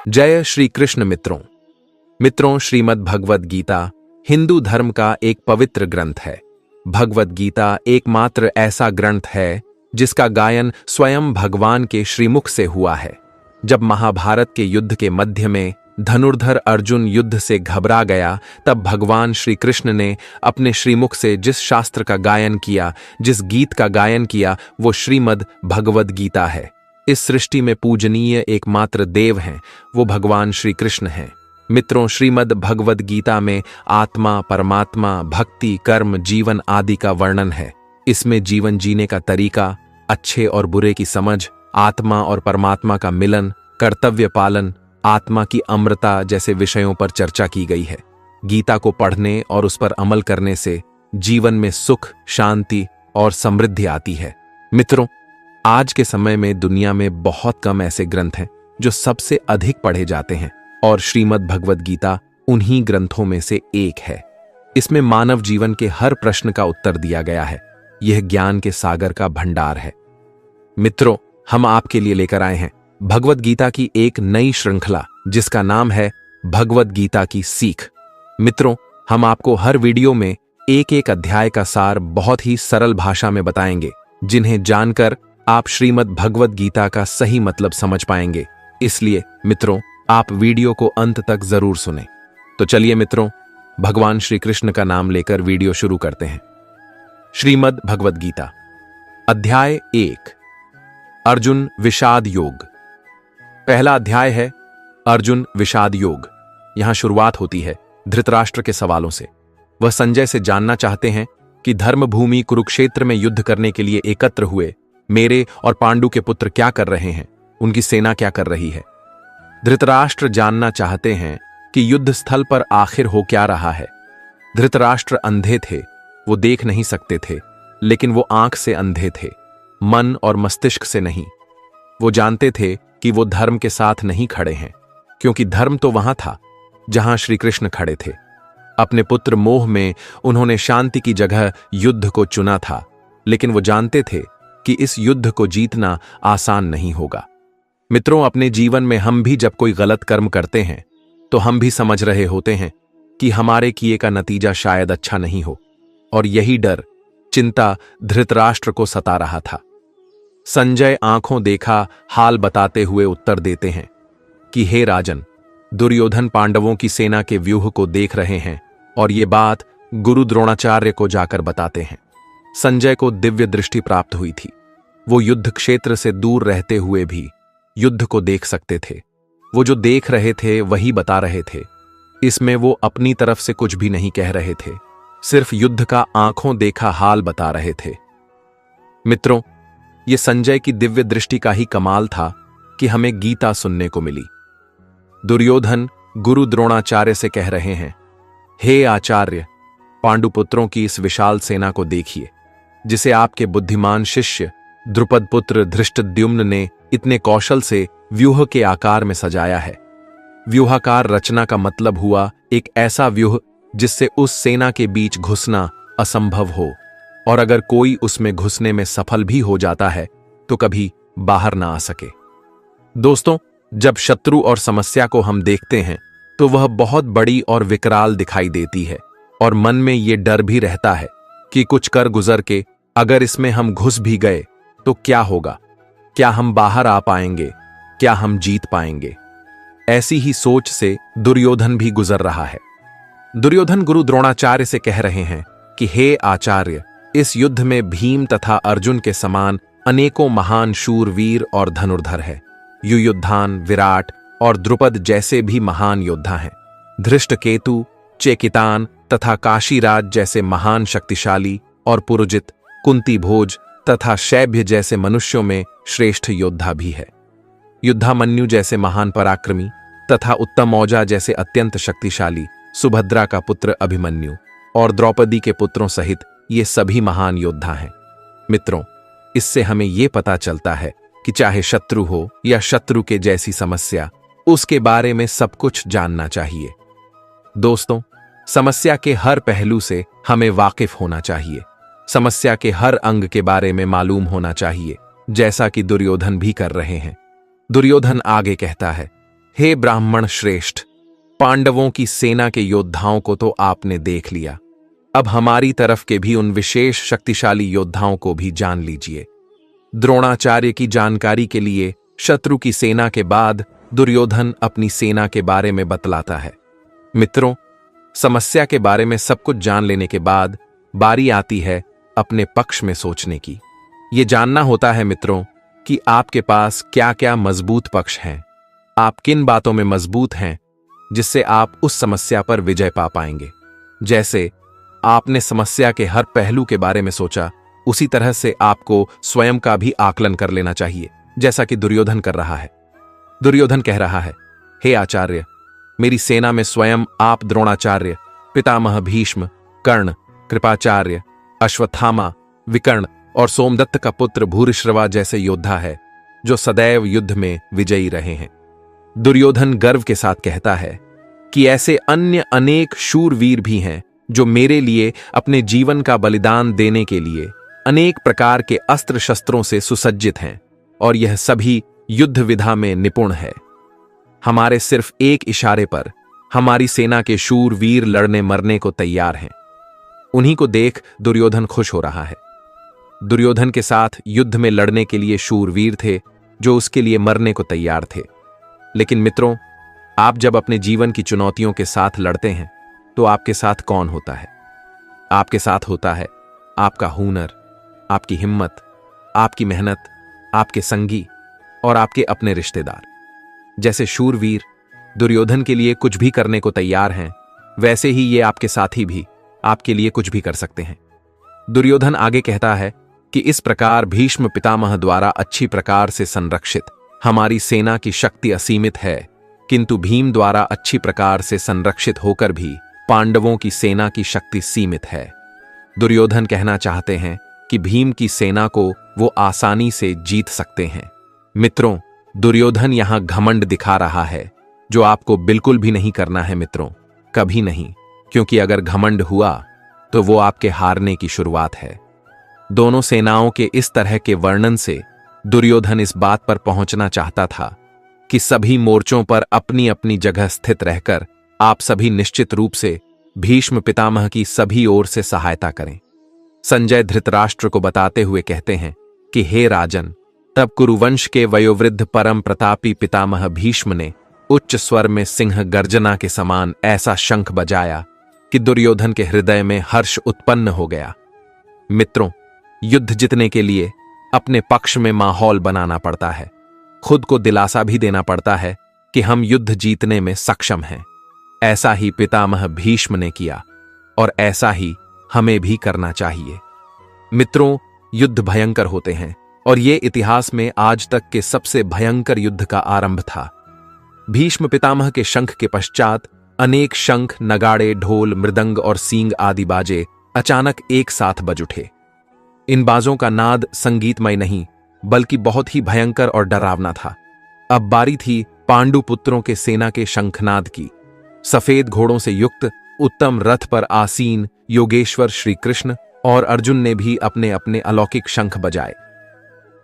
जय श्री कृष्ण मित्रों, श्रीमद् भगवद गीता हिंदू धर्म का एक पवित्र ग्रंथ है। भगवद गीता एकमात्र ऐसा ग्रंथ है जिसका गायन स्वयं भगवान के श्रीमुख से हुआ है। जब महाभारत के युद्ध के मध्य में धनुर्धर अर्जुन युद्ध से घबरा गया, तब भगवान श्री कृष्ण ने अपने श्रीमुख से जिस शास्त्र का गायन किया, जिस गीत का गायन किया, वो श्रीमद् भगवद गीता है। इस सृष्टि में पूजनीय एकमात्र देव हैं, वो भगवान श्री कृष्ण हैं। मित्रों, श्रीमद् भगवद गीता में आत्मा, परमात्मा, भक्ति, कर्म, जीवन आदि का वर्णन है। इसमें जीवन जीने का तरीका, अच्छे और बुरे की समझ, आत्मा और परमात्मा का मिलन, कर्तव्य पालन, आत्मा की अमरता जैसे विषयों पर चर्चा की गई है। गीता को पढ़ने और उस पर अमल करने से जीवन में सुख, शांति और समृद्धि आती है। मित्रों, आज के समय में दुनिया में बहुत कम ऐसे ग्रंथ हैं जो सबसे अधिक पढ़े जाते हैं, और श्रीमद् भगवद गीता उन्हीं ग्रंथों में से एक है। इसमें मानव जीवन के हर प्रश्न का उत्तर दिया गया है। यह ज्ञान के सागर का भंडार है। मित्रों, हम आपके लिए लेकर आए हैं भगवद गीता की एक नई श्रृंखला, जिसका नाम है भगवद गीता की सीख। मित्रों, हम आपको हर वीडियो में एक एक अध्याय का सार बहुत ही सरल भाषा में बताएंगे, जिन्हें जानकर आप श्रीमद् भगवद गीता का सही मतलब समझ पाएंगे। इसलिए मित्रों, आप वीडियो को अंत तक जरूर सुनें। तो चलिए मित्रों, भगवान श्री कृष्ण का नाम लेकर वीडियो शुरू करते हैं। श्रीमद् भगवद गीता अध्याय 1, अर्जुन विषाद योग। पहला अध्याय है अर्जुन विषाद योग। यहां शुरुआत होती है धृतराष्ट्र के सवालों से। वह संजय से जानना चाहते हैं कि धर्मभूमि कुरुक्षेत्र में युद्ध करने के लिए एकत्र हुए मेरे और पांडु के पुत्र क्या कर रहे हैं, उनकी सेना क्या कर रही है। धृतराष्ट्र जानना चाहते हैं कि युद्ध स्थल पर आखिर हो क्या रहा है। धृतराष्ट्र अंधे थे, वो देख नहीं सकते थे, लेकिन वो आंख से अंधे थे, मन और मस्तिष्क से नहीं। वो जानते थे कि वो धर्म के साथ नहीं खड़े हैं, क्योंकि धर्म तो वहां था जहां श्री कृष्ण खड़े थे। अपने पुत्र मोह में उन्होंने शांति की जगह युद्ध को चुना था, लेकिन वो जानते थे कि इस युद्ध को जीतना आसान नहीं होगा। मित्रों, अपने जीवन में हम भी जब कोई गलत कर्म करते हैं तो हम भी समझ रहे होते हैं कि हमारे किए का नतीजा शायद अच्छा नहीं हो, और यही डर, चिंता धृतराष्ट्र को सता रहा था। संजय आंखों देखा हाल बताते हुए उत्तर देते हैं कि हे राजन, दुर्योधन पांडवों की सेना के व्यूह को देख रहे हैं और ये बात गुरु द्रोणाचार्य को जाकर बताते हैं। संजय को दिव्य दृष्टि प्राप्त हुई थी। वो युद्ध क्षेत्र से दूर रहते हुए भी युद्ध को देख सकते थे। वो जो देख रहे थे वही बता रहे थे। इसमें वो अपनी तरफ से कुछ भी नहीं कह रहे थे, सिर्फ युद्ध का आंखों देखा हाल बता रहे थे। मित्रों, ये संजय की दिव्य दृष्टि का ही कमाल था कि हमें गीता सुनने को मिली। दुर्योधन गुरु द्रोणाचार्य से कह रहे हैं, हे आचार्य, पांडुपुत्रों की इस विशाल सेना को देखिए, जिसे आपके बुद्धिमान शिष्य द्रुपद पुत्र धृष्टद्युम्न ने इतने कौशल से व्यूह के आकार में सजाया है। व्यूहाकार रचना का मतलब हुआ एक ऐसा व्यूह जिससे उस सेना के बीच घुसना असंभव हो, और अगर कोई उसमें घुसने में सफल भी हो जाता है तो कभी बाहर ना आ सके। दोस्तों, जब शत्रु और समस्या को हम देखते हैं तो वह बहुत बड़ी और विकराल दिखाई देती है, और मन में ये डर भी रहता है कि कुछ कर गुजर के अगर इसमें हम घुस भी गए तो क्या होगा, क्या हम बाहर आ पाएंगे, क्या हम जीत पाएंगे। ऐसी ही सोच से दुर्योधन भी गुजर रहा है। दुर्योधन गुरु द्रोणाचार्य से कह रहे हैं कि हे आचार्य, इस युद्ध में भीम तथा अर्जुन के समान अनेकों महान शूरवीर और धनुर्धर है। युयुधान, विराट और द्रुपद जैसे भी महान योद्धा हैं। धृष्टकेतु, चेकितान तथा काशीराज जैसे महान शक्तिशाली और पुरुजित, कुंती भोज तथा शैभ्य जैसे मनुष्यों में श्रेष्ठ योद्धा भी है। युद्धामन्यु जैसे महान पराक्रमी तथा उत्तमौजा जैसे अत्यंत शक्तिशाली, सुभद्रा का पुत्र अभिमन्यु और द्रौपदी के पुत्रों सहित ये सभी महान योद्धा हैं। मित्रों, इससे हमें ये पता चलता है कि चाहे शत्रु हो या शत्रु के जैसी समस्या, उसके बारे में सब कुछ जानना चाहिए। दोस्तों, समस्या के हर पहलू से हमें वाकिफ होना चाहिए। समस्या के हर अंग के बारे में मालूम होना चाहिए, जैसा कि दुर्योधन भी कर रहे हैं। दुर्योधन आगे कहता है, हे ब्राह्मण श्रेष्ठ, पांडवों की सेना के योद्धाओं को तो आपने देख लिया, अब हमारी तरफ के भी उन विशेष शक्तिशाली योद्धाओं को भी जान लीजिए। द्रोणाचार्य की जानकारी के लिए शत्रु की सेना के बाद दुर्योधन अपनी सेना के बारे में बतलाता है। मित्रों, समस्या के बारे में सब कुछ जान लेने के बाद बारी आती है अपने पक्ष में सोचने की। ये जानना होता है मित्रों कि आपके पास क्या क्या मजबूत पक्ष हैं, आप किन बातों में मजबूत हैं जिससे आप उस समस्या पर विजय पा पाएंगे। जैसे आपने समस्या के हर पहलू के बारे में सोचा, उसी तरह से आपको स्वयं का भी आकलन कर लेना चाहिए, जैसा कि दुर्योधन कर रहा है। दुर्योधन कह रहा है, हे आचार्य, मेरी सेना में स्वयं आप द्रोणाचार्य, पितामह भीष्म, कर्ण, कृपाचार्य, अश्वत्थामा, विकर्ण और सोमदत्त का पुत्र भूरिश्रवा जैसे योद्धा है जो सदैव युद्ध में विजयी रहे हैं। दुर्योधन गर्व के साथ कहता है कि ऐसे अन्य अनेक शूरवीर भी हैं जो मेरे लिए अपने जीवन का बलिदान देने के लिए अनेक प्रकार के अस्त्र शस्त्रों से सुसज्जित हैं और यह सभी युद्ध विधा में निपुण है। हमारे सिर्फ एक इशारे पर हमारी सेना के शूरवीर लड़ने मरने को तैयार हैं। उन्हीं को देख दुर्योधन खुश हो रहा है। दुर्योधन के साथ युद्ध में लड़ने के लिए शूरवीर थे जो उसके लिए मरने को तैयार थे। लेकिन मित्रों, आप जब अपने जीवन की चुनौतियों के साथ लड़ते हैं तो आपके साथ कौन होता है? आपके साथ होता है आपका हुनर, आपकी हिम्मत, आपकी मेहनत, आपके संगी और आपके अपने रिश्तेदार। जैसे शूरवीर दुर्योधन के लिए कुछ भी करने को तैयार हैं, वैसे ही ये आपके साथी भी आपके लिए कुछ भी कर सकते हैं। दुर्योधन आगे कहता है कि इस प्रकार भीष्म पितामह द्वारा अच्छी प्रकार से संरक्षित हमारी सेना की शक्ति असीमित है, किंतु भीम द्वारा अच्छी प्रकार से संरक्षित होकर भी पांडवों की सेना की शक्ति सीमित है। दुर्योधन कहना चाहते हैं कि भीम की सेना को वो आसानी से जीत सकते हैं। मित्रों, दुर्योधन यहां घमंड दिखा रहा है जो आपको बिल्कुल भी नहीं करना है मित्रों, कभी नहीं, क्योंकि अगर घमंड हुआ तो वो आपके हारने की शुरुआत है। दोनों सेनाओं के इस तरह के वर्णन से दुर्योधन इस बात पर पहुंचना चाहता था कि सभी मोर्चों पर अपनी अपनी जगह स्थित रहकर आप सभी निश्चित रूप से भीष्म पितामह की सभी ओर से सहायता करें। संजय धृतराष्ट्र को बताते हुए कहते हैं कि हे राजन, तब कुरुवंश के वयोवृद्ध परम प्रतापी पितामह भीष्म ने उच्च स्वर में सिंह गर्जना के समान ऐसा शंख बजाया कि दुर्योधन के हृदय में हर्ष उत्पन्न हो गया। मित्रों, युद्ध जीतने के लिए अपने पक्ष में माहौल बनाना पड़ता है, खुद को दिलासा भी देना पड़ता है कि हम युद्ध जीतने में सक्षम हैं। ऐसा ही पितामह भीष्म ने किया और ऐसा ही हमें भी करना चाहिए। मित्रों, युद्ध भयंकर होते हैं और ये इतिहास में आज तक के सबसे भयंकर युद्ध का आरंभ था। भीष्म पितामह के शंख के पश्चात अनेक शंख, नगाड़े, ढोल, मृदंग और सींग आदि बाजे अचानक एक साथ बज उठे। इन बाजों का नाद संगीतमय नहीं बल्कि बहुत ही भयंकर और डरावना था। अब बारी थी पांडु पुत्रों के सेना के शंखनाद की। सफेद घोड़ों से युक्त उत्तम रथ पर आसीन योगेश्वर श्री कृष्ण और अर्जुन ने भी अपने अपने अलौकिक शंख बजाए।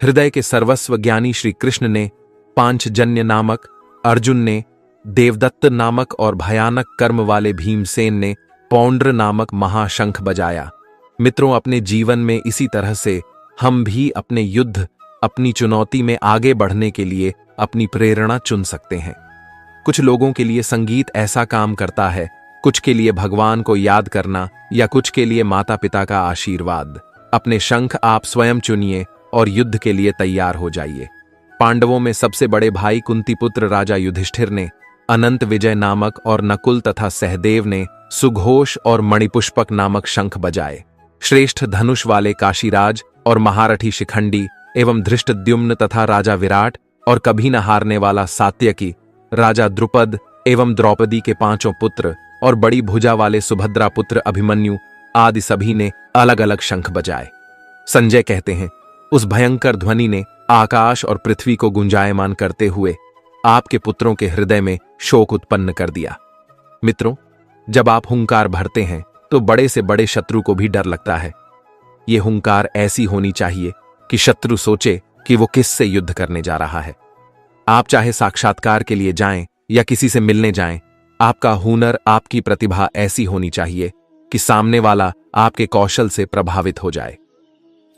हृदय के सर्वस्व ज्ञानी श्री कृष्ण ने पांचजन्य नामक, अर्जुन ने देवदत्त नामक और भयानक कर्म वाले भीमसेन ने पौंड्र नामक महाशंख बजाया। मित्रों, अपने जीवन में इसी तरह से हम भी अपने युद्ध, अपनी चुनौती में आगे बढ़ने के लिए अपनी प्रेरणा चुन सकते हैं। कुछ लोगों के लिए संगीत ऐसा काम करता है, कुछ के लिए भगवान को याद करना या कुछ के लिए माता पिता का आशीर्वाद। अपने शंख आप स्वयं चुनिए और युद्ध के लिए तैयार हो जाइए। पांडवों में सबसे बड़े भाई कुंतीपुत्र राजा युधिष्ठिर ने अनंत विजय नामक और नकुल तथा सहदेव ने सुघोष और मणिपुष्पक नामक शंख बजाए। श्रेष्ठ धनुष वाले काशीराज और महारथी शिखंडी एवं धृष्टद्युम्न तथा राजा विराट और कभी न हारने वाला सात्यकी, राजा द्रुपद एवं द्रौपदी के पांचों पुत्र और बड़ी भुजा वाले सुभद्रा पुत्र अभिमन्यु आदि सभी ने अलग अलग शंख बजाए। संजय कहते हैं, उस भयंकर ध्वनि ने आकाश और पृथ्वी को गुंजायमान करते हुए आपके पुत्रों के हृदय में शोक उत्पन्न कर दिया। मित्रों, जब आप हुंकार भरते हैं तो बड़े से बड़े शत्रु को भी डर लगता है। ये हुंकार ऐसी होनी चाहिए कि शत्रु सोचे कि वो किससे युद्ध करने जा रहा है। आप चाहे साक्षात्कार के लिए जाएं या किसी से मिलने जाएं, आपका हुनर, आपकी प्रतिभा ऐसी होनी चाहिए कि सामने वाला आपके कौशल से प्रभावित हो जाए।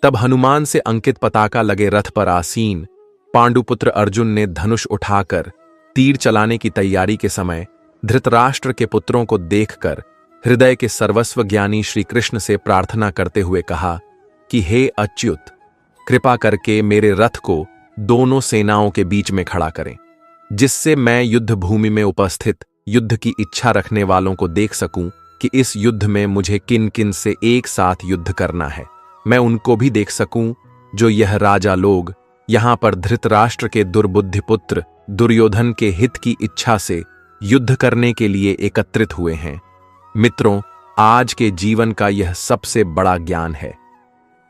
तब हनुमान से अंकित पताका लगे रथ पर आसीन पांडुपुत्र अर्जुन ने धनुष उठाकर तीर चलाने की तैयारी के समय धृतराष्ट्र के पुत्रों को देखकर हृदय के सर्वस्व ज्ञानी श्री कृष्ण से प्रार्थना करते हुए कहा कि हे अच्युत, कृपा करके मेरे रथ को दोनों सेनाओं के बीच में खड़ा करें, जिससे मैं युद्ध भूमि में उपस्थित युद्ध की इच्छा रखने वालों को देख सकूं कि इस युद्ध में मुझे किन किन से एक साथ युद्ध करना है। मैं उनको भी देख सकूं जो यह राजा लोग यहां पर धृतराष्ट्र के दुर्बुद्धि पुत्र दुर्योधन के हित की इच्छा से युद्ध करने के लिए एकत्रित हुए हैं। मित्रों, आज के जीवन का यह सबसे बड़ा ज्ञान है।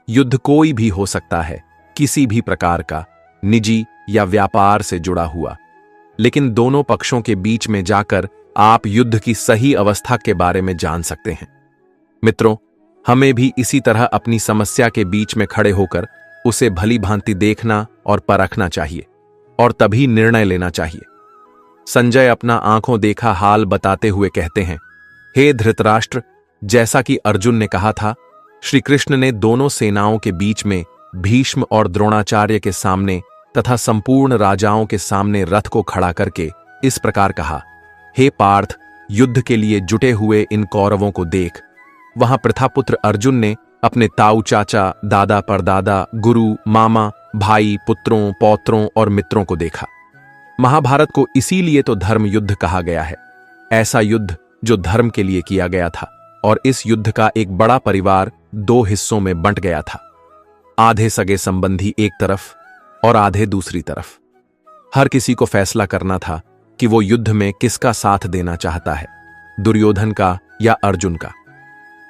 युद्ध कोई भी हो सकता है, किसी भी प्रकार का, निजी या व्यापार से जुड़ा हुआ, लेकिन दोनों पक्षों के बीच में जाकर आप युद्ध की सही अवस्था के बारे में जान सकते हैं। मित्रों, हमें भी इसी तरह अपनी समस्या के बीच में खड़े होकर उसे भली भांति देखना और परखना चाहिए और तभी निर्णय लेना चाहिए। संजय अपना आंखों देखा हाल बताते हुए कहते हैं, हे धृतराष्ट्र, जैसा कि अर्जुन ने कहा था, श्री कृष्ण ने दोनों सेनाओं के बीच में भीष्म और द्रोणाचार्य के सामने तथा संपूर्ण राजाओं के सामने रथ को खड़ा करके इस प्रकार कहा, हे पार्थ, युद्ध के लिए जुटे हुए इन कौरवों को देख। वहां प्रथापुत्र अर्जुन ने अपने ताऊ चाचा, दादा परदादा, गुरु, मामा, भाई, पुत्रों, पौत्रों और मित्रों को देखा। महाभारत को इसीलिए तो धर्म युद्ध कहा गया है, ऐसा युद्ध जो धर्म के लिए किया गया था। और इस युद्ध का एक बड़ा परिवार दो हिस्सों में बंट गया था, आधे सगे संबंधी एक तरफ और आधे दूसरी तरफ। हर किसी को फैसला करना था कि वो युद्ध में किसका साथ देना चाहता है, दुर्योधन का या अर्जुन का।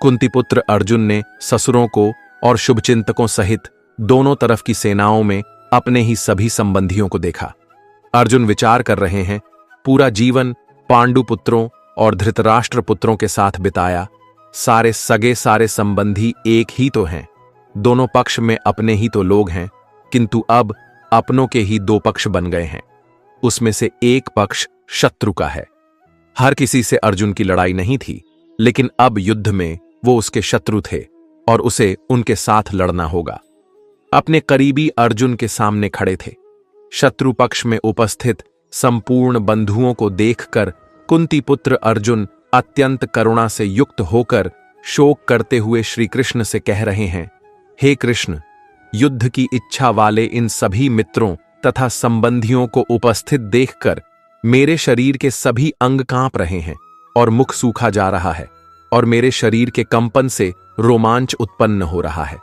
कुंतीपुत्र अर्जुन ने ससुरों को और शुभचिंतकों सहित दोनों तरफ की सेनाओं में अपने ही सभी संबंधियों को देखा। अर्जुन विचार कर रहे हैं, पूरा जीवन पांडु पुत्रों और धृतराष्ट्र पुत्रों के साथ बिताया, सारे सगे सारे संबंधी एक ही तो हैं, दोनों पक्ष में अपने ही तो लोग हैं, किंतु अब अपनों के ही दो पक्ष बन गए हैं। उसमें से एक पक्ष शत्रु का है। हर किसी से अर्जुन की लड़ाई नहीं थी, लेकिन अब युद्ध में वो उसके शत्रु थे और उसे उनके साथ लड़ना होगा। अपने करीबी अर्जुन के सामने खड़े थे। शत्रु पक्ष में उपस्थित संपूर्ण बंधुओं को देखकर कुंती पुत्र अर्जुन अत्यंत करुणा से युक्त होकर शोक करते हुए श्री कृष्ण से कह रहे हैं, हे कृष्ण, युद्ध की इच्छा वाले इन सभी मित्रों तथा संबंधियों को उपस्थित देखकर मेरे शरीर के सभी अंग कांप रहे हैं और मुख सूखा जा रहा है और मेरे शरीर के कंपन से रोमांच उत्पन्न हो रहा है।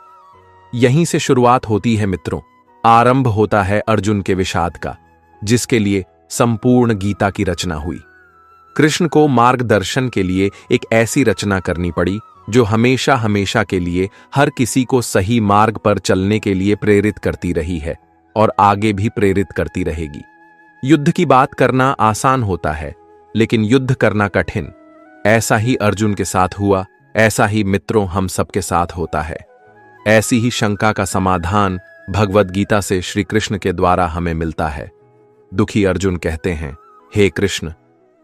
यहीं से शुरुआत होती है मित्रों, आरंभ होता है अर्जुन के विषाद का, जिसके लिए संपूर्ण गीता की रचना हुई। कृष्ण को मार्गदर्शन के लिए एक ऐसी रचना करनी पड़ी जो हमेशा हमेशा के लिए हर किसी को सही मार्ग पर चलने के लिए प्रेरित करती रही है और आगे भी प्रेरित करती रहेगी। युद्ध की बात करना आसान होता है, लेकिन युद्ध करना कठिन। ऐसा ही अर्जुन के साथ हुआ, ऐसा ही मित्रों हम सबके साथ होता है। ऐसी ही शंका का समाधान भगवद गीता से श्री कृष्ण के द्वारा हमें मिलता है। दुखी अर्जुन कहते हैं, हे कृष्ण,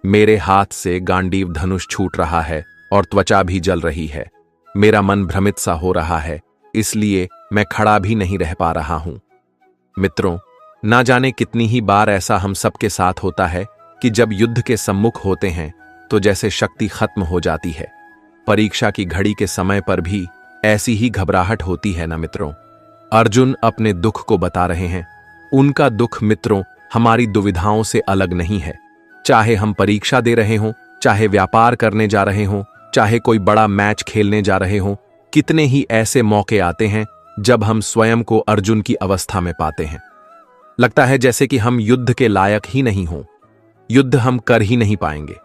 मेरे हाथ से गांडीव धनुष छूट रहा है और त्वचा भी जल रही है। मेरा मन भ्रमित सा हो रहा है, इसलिए मैं खड़ा भी नहीं रह पा रहा हूं। मित्रों, ना जाने कितनी ही बार ऐसा हम सबके साथ होता है कि जब युद्ध के सम्मुख होते हैं तो जैसे शक्ति खत्म हो जाती है। परीक्षा की घड़ी के समय पर भी ऐसी ही घबराहट होती है ना मित्रों। अर्जुन अपने दुख को बता रहे हैं। उनका दुख मित्रों हमारी दुविधाओं से अलग नहीं है। चाहे हम परीक्षा दे रहे हों, चाहे व्यापार करने जा रहे हों, चाहे कोई बड़ा मैच खेलने जा रहे हों, कितने ही ऐसे मौके आते हैं जब हम स्वयं को अर्जुन की अवस्था में पाते हैं। लगता है जैसे कि हम युद्ध के लायक ही नहीं हों, युद्ध हम कर ही नहीं पाएंगे।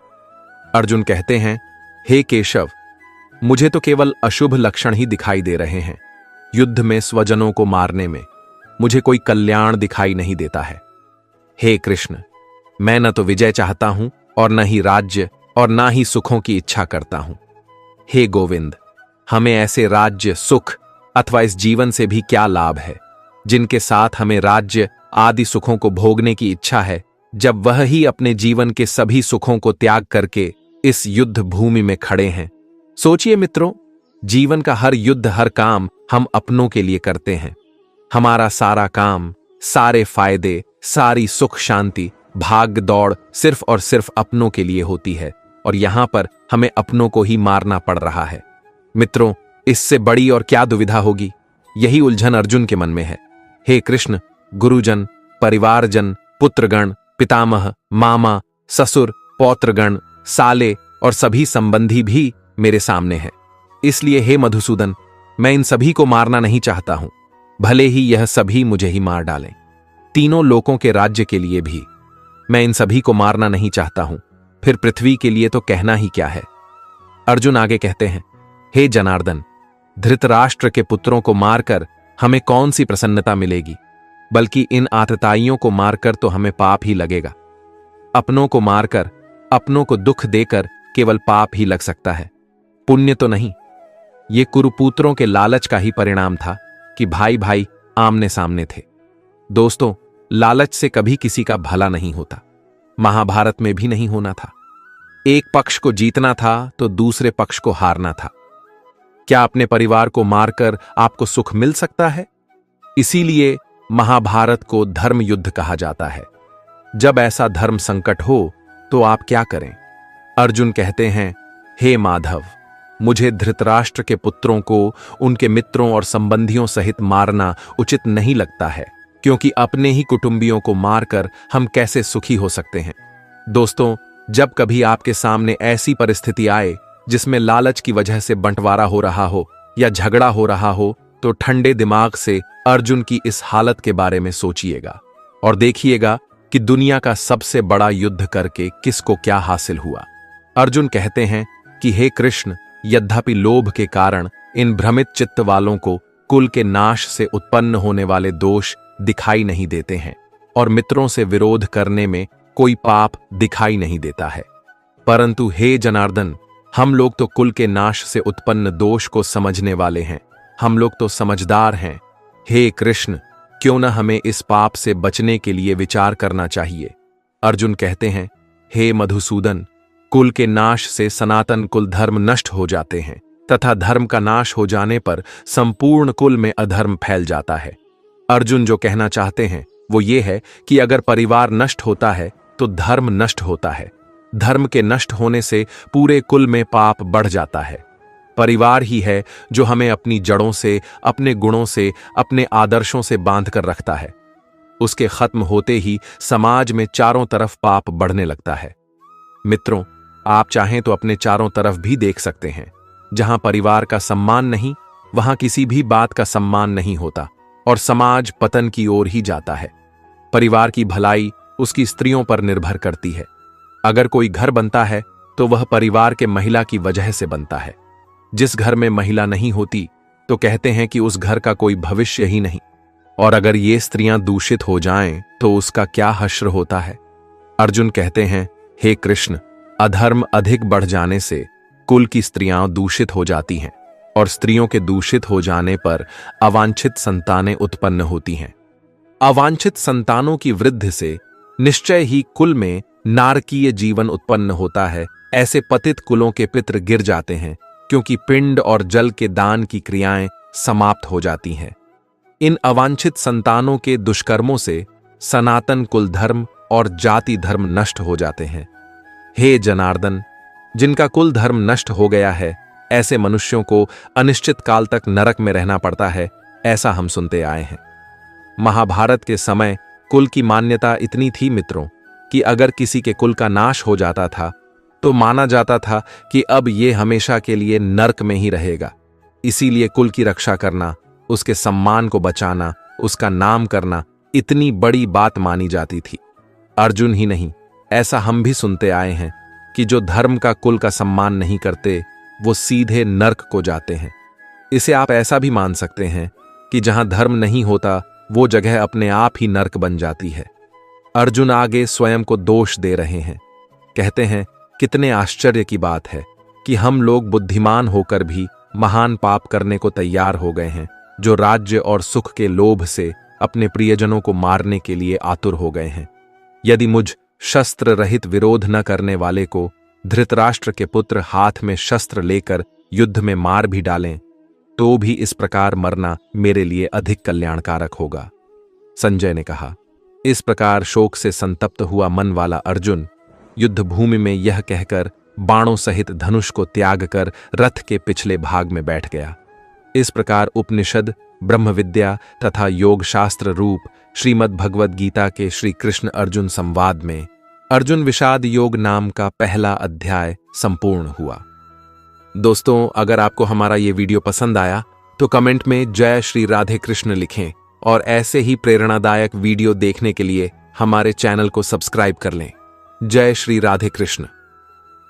अर्जुन कहते हैं, हे केशव, मुझे तो केवल अशुभ लक्षण ही दिखाई दे रहे हैं। युद्ध में स्वजनों को मारने में मुझे कोई कल्याण दिखाई नहीं देता है। हे कृष्ण, मैं न तो विजय चाहता हूं और न ही राज्य और न ही सुखों की इच्छा करता हूं। हे गोविंद, हमें ऐसे राज्य, सुख अथवा इस जीवन से भी क्या लाभ है जिनके साथ हमें राज्य आदि सुखों को भोगने की इच्छा है, जब वह ही अपने जीवन के सभी सुखों को त्याग करके इस युद्ध भूमि में खड़े हैं। सोचिए मित्रों, जीवन का हर युद्ध, हर काम हम अपनों के लिए करते हैं। हमारा सारा काम, सारे फायदे, सारी सुख शांति, भाग दौड़ सिर्फ और सिर्फ अपनों के लिए होती है, और यहां पर हमें अपनों को ही मारना पड़ रहा है। मित्रों, इससे बड़ी और क्या दुविधा होगी? यही उलझन अर्जुन के मन में है। हे कृष्ण, गुरुजन, परिवारजन, पुत्रगण, पितामह, मामा, ससुर, पौत्रगण, साले और सभी संबंधी भी मेरे सामने हैं। इसलिए हे मधुसूदन, मैं इन सभी को मारना नहीं चाहता हूं, भले ही यह सभी मुझे ही मार डालें। तीनों लोकों के राज्य के लिए भी मैं इन सभी को मारना नहीं चाहता हूं, फिर पृथ्वी के लिए तो कहना ही क्या है। अर्जुन आगे कहते हैं, हे जनार्दन, धृतराष्ट्र के पुत्रों को मारकर हमें कौन सी प्रसन्नता मिलेगी, बल्कि इन आतताइयों को मारकर तो हमें पाप ही लगेगा। अपनों को मारकर, अपनों को दुख देकर केवल पाप ही लग सकता है, पुण्य तो नहीं। ये कुरुपुत्रों के लालच का ही परिणाम था कि भाई भाई आमने सामने थे। दोस्तों, लालच से कभी किसी का भला नहीं होता, महाभारत में भी नहीं होना था। एक पक्ष को जीतना था तो दूसरे पक्ष को हारना था। क्या अपने परिवार को मारकर आपको सुख मिल सकता है? इसीलिए महाभारत को धर्म युद्ध कहा जाता है। जब ऐसा धर्म संकट हो तो आप क्या करें? अर्जुन कहते हैं, हे माधव, मुझे धृतराष्ट्र के पुत्रों को उनके मित्रों और संबंधियों सहित मारना उचित नहीं लगता है, क्योंकि अपने ही कुटुंबियों को मारकर हम कैसे सुखी हो सकते हैं। दोस्तों, जब कभी आपके सामने ऐसी परिस्थिति आए जिसमें लालच की वजह से बंटवारा हो रहा हो या झगड़ा हो रहा हो, तो ठंडे दिमाग से अर्जुन की इस हालत के बारे में सोचिएगा और देखिएगा कि दुनिया का सबसे बड़ा युद्ध करके किसको क्या हासिल हुआ। अर्जुन कहते हैं कि हे कृष्ण, यद्यपि लोभ के कारण इन भ्रमित चित्त वालों को कुल के नाश से उत्पन्न होने वाले दोष दिखाई नहीं देते हैं और मित्रों से विरोध करने में कोई पाप दिखाई नहीं देता है, परंतु हे जनार्दन, हम लोग तो कुल के नाश से उत्पन्न दोष को समझने वाले हैं, हम लोग तो समझदार हैं। हे कृष्ण, क्यों न हमें इस पाप से बचने के लिए विचार करना चाहिए। अर्जुन कहते हैं, हे मधुसूदन, कुल के नाश से सनातन कुल धर्म नष्ट हो जाते हैं तथा धर्म का नाश हो जाने पर संपूर्ण कुल में अधर्म फैल जाता है। अर्जुन जो कहना चाहते हैं वो ये है कि अगर परिवार नष्ट होता है तो धर्म नष्ट होता है, धर्म के नष्ट होने से पूरे कुल में पाप बढ़ जाता है। परिवार ही है जो हमें अपनी जड़ों से, अपने गुणों से, अपने आदर्शों से बांध कर रखता है। उसके खत्म होते ही समाज में चारों तरफ पाप बढ़ने लगता है। मित्रों, आप चाहें तो अपने चारों तरफ भी देख सकते हैं। जहां परिवार का सम्मान नहीं, वहां किसी भी बात का सम्मान नहीं होता और समाज पतन की ओर ही जाता है। परिवार की भलाई उसकी स्त्रियों पर निर्भर करती है। अगर कोई घर बनता है तो वह परिवार के महिला की वजह से बनता है। जिस घर में महिला नहीं होती तो कहते हैं कि उस घर का कोई भविष्य ही नहीं, और अगर ये स्त्रियां दूषित हो जाएं तो उसका क्या हश्र होता है। अर्जुन कहते हैं, हे कृष्ण, अधर्म अधिक बढ़ जाने से कुल की स्त्रियां दूषित हो जाती हैं और स्त्रियों के दूषित हो जाने पर अवांछित संतानें उत्पन्न होती हैं। अवांछित संतानों की वृद्धि से निश्चय ही कुल में नारकीय जीवन उत्पन्न होता है। ऐसे पतित कुलों के पितृ गिर जाते हैं क्योंकि पिंड और जल के दान की क्रियाएं समाप्त हो जाती हैं। इन अवांछित संतानों के दुष्कर्मों से सनातन कुल धर्म और जाति धर्म नष्ट हो जाते हैं। हे जनार्दन, जिनका कुल धर्म नष्ट हो गया है, ऐसे मनुष्यों को अनिश्चित काल तक नरक में रहना पड़ता है, ऐसा हम सुनते आए हैं। महाभारत के समय कुल की मान्यता इतनी थी मित्रों कि अगर किसी के कुल का नाश हो जाता था तो माना जाता था कि अब ये हमेशा के लिए नरक में ही रहेगा। इसीलिए कुल की रक्षा करना, उसके सम्मान को बचाना, उसका नाम करना इतनी बड़ी बात मानी जाती थी। अर्जुन ही नहीं, ऐसा हम भी सुनते आए हैं कि जो धर्म का कुल का सम्मान नहीं करते वो सीधे नरक को जाते हैं। इसे आप ऐसा भी मान सकते हैं कि जहां धर्म नहीं होता वो जगह अपने आप ही नरक बन जाती है। अर्जुन आगे स्वयं को दोष दे रहे हैं। कहते हैं, कितने आश्चर्य की बात है कि हम लोग बुद्धिमान होकर भी महान पाप करने को तैयार हो गए हैं, जो राज्य और सुख के लोभ से अपने प्रियजनों को मारने के लिए आतुर हो गए हैं। यदि मुझ शस्त्र रहित विरोध न करने वाले को धृतराष्ट्र के पुत्र हाथ में शस्त्र लेकर युद्ध में मार भी डालें तो भी इस प्रकार मरना मेरे लिए अधिक कल्याणकारक होगा। संजय ने कहा। इस प्रकार शोक से संतप्त हुआ मन वाला अर्जुन युद्ध भूमि में यह कहकर बाणों सहित धनुष को त्याग कर रथ के पिछले भाग में बैठ गया। इस प्रकार उपनिषद, ब्रह्म विद्या तथा योग शास्त्र रूप श्रीमद् भगवद गीता के श्री कृष्ण अर्जुन संवाद में अर्जुन विषाद योग नाम का पहला अध्याय संपूर्ण हुआ। दोस्तों, अगर आपको हमारा ये वीडियो पसंद आया तो कमेंट में जय श्री राधे कृष्ण लिखें और ऐसे ही प्रेरणादायक वीडियो देखने के लिए हमारे चैनल को सब्सक्राइब कर लें। जय श्री राधे कृष्ण।